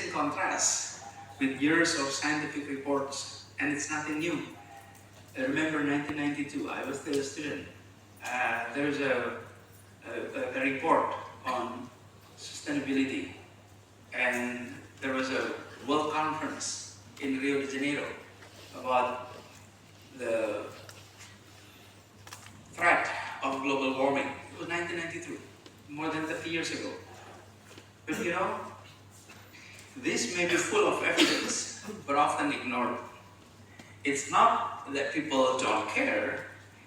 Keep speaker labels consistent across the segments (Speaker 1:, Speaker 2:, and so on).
Speaker 1: in contrast with years of scientific reports, and it's nothing new. I remember 1992, I was still a student. There was a report on sustainability, and there was a world conference in Rio de Janeiro about the threat of global warming. It was 1992, more than 30 years ago. But you know, this may be full of evidence, but often ignored. It's not that people don't care,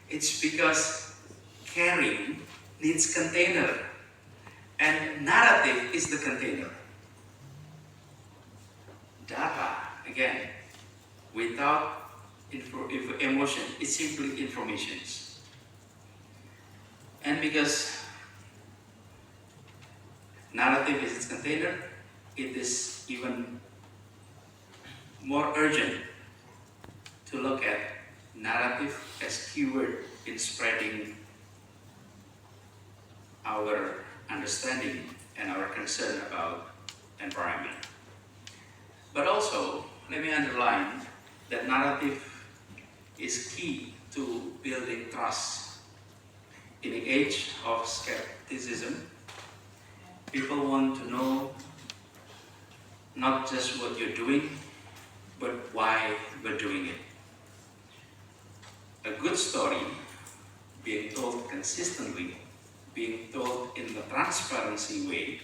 Speaker 1: it's because caring needs container, and narrative is the container. Data, again, without emotion, it's simply information. And because narrative is its container, it is even more urgent to look at narrative as keyword in spreading our understanding and our concern about environment. But also, let me underline that narrative is key to building trust. In the age of skepticism, people want to know not just what you're doing, but why we're doing it. A good story, being told consistently, being told in the transparency way,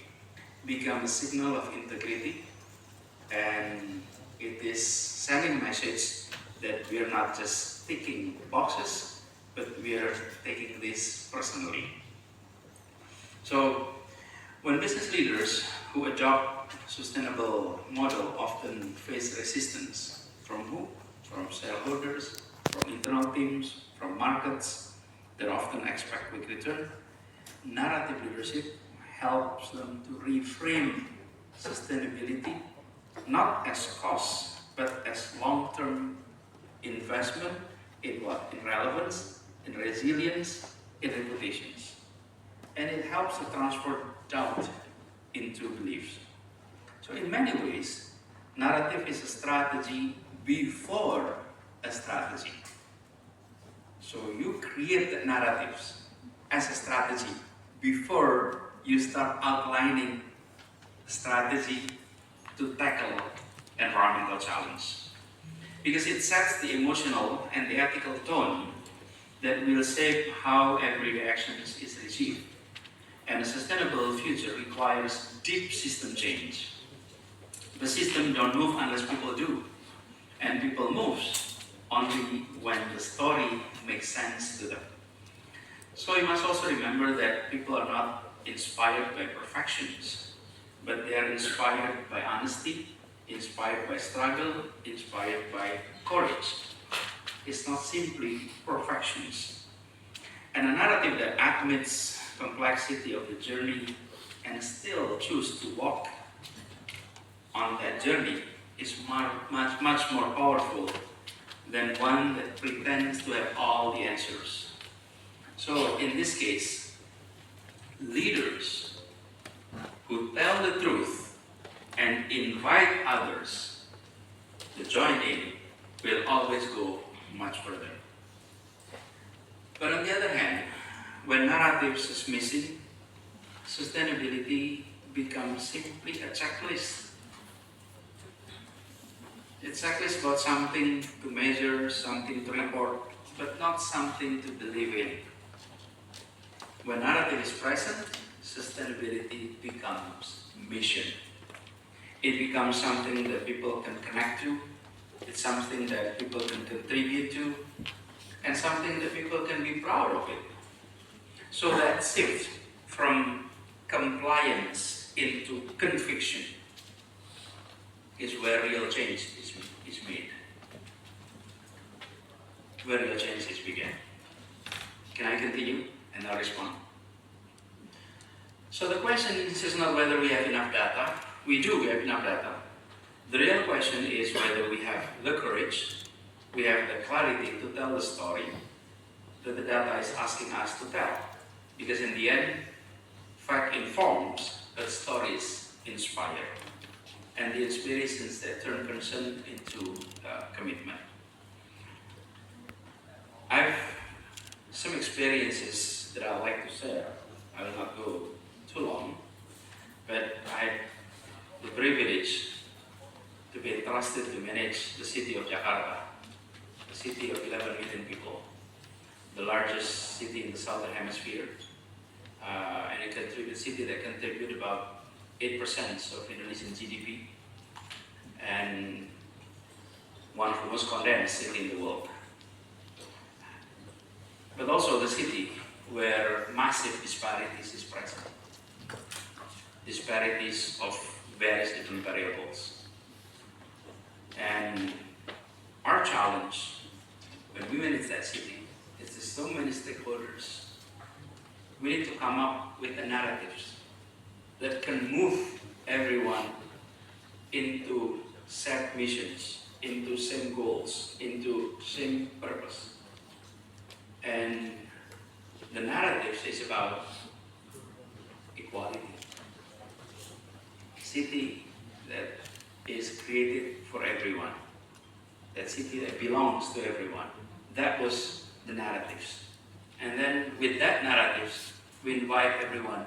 Speaker 1: becomes a signal of integrity, and it is sending a message that we are not just ticking boxes, but we are taking this personally. So, when business leaders who adopt sustainable model often face resistance from who? From shareholders, from internal teams, from markets that often expect quick return. Narrative leadership helps them to reframe sustainability not as cost, but as long-term investment in what? In relevance, in resilience, in reputations. And it helps to transfer doubt into beliefs. So in many ways, narrative is a strategy before a strategy. So you create the narratives as a strategy before you start outlining a strategy to tackle environmental challenge. Because it sets the emotional and the ethical tone that will shape how every action is received. And a sustainable future requires deep system change. The system don't move unless people do. And people move only when the story makes sense to them. So you must also remember that people are not inspired by perfections, but they are inspired by honesty, inspired by struggle, inspired by courage. It's not simply perfections. And a narrative that admits complexity of the journey and still choose to walk on that journey is much more powerful than one that pretends to have all the answers. So in this case, leaders who tell the truth and invite others to join in will always go much further. But on the other hand, when narratives is missing, sustainability becomes simply a checklist. It's a checklist about something to measure, something to report, but not something to believe in. When narrative is present, sustainability becomes mission. It becomes something that people can connect to, it's something that people can contribute to, and something that people can be proud of it. So that shift from compliance into conviction is where real change is made. Where real change is began. Can I continue? And I'll respond. So the question is not whether we have enough data. We do, we have enough data. The real question is whether we have the courage, we have the clarity to tell the story that the data is asking us to tell. Because in the end, fact informs, but stories inspire. And the aspirations that turn concern into commitment. I've some experiences that I'd like to share. I will not go too long, but I had the privilege to be entrusted to manage the city of Jakarta, a city of 11 million people, the largest city in the southern hemisphere, and a city that contributes about 8% of Indonesian GDP, and one of the most condensed cities in the world. But also the city where massive disparities is present. Disparities of various different variables. And our challenge when we manage that city is there's so many stakeholders. We need to come up with the narratives that can move everyone into set missions, into same goals, into same purpose. And the narrative is about equality. City that is created for everyone. That city that belongs to everyone. That was the narratives. And then with that narratives, we invite everyone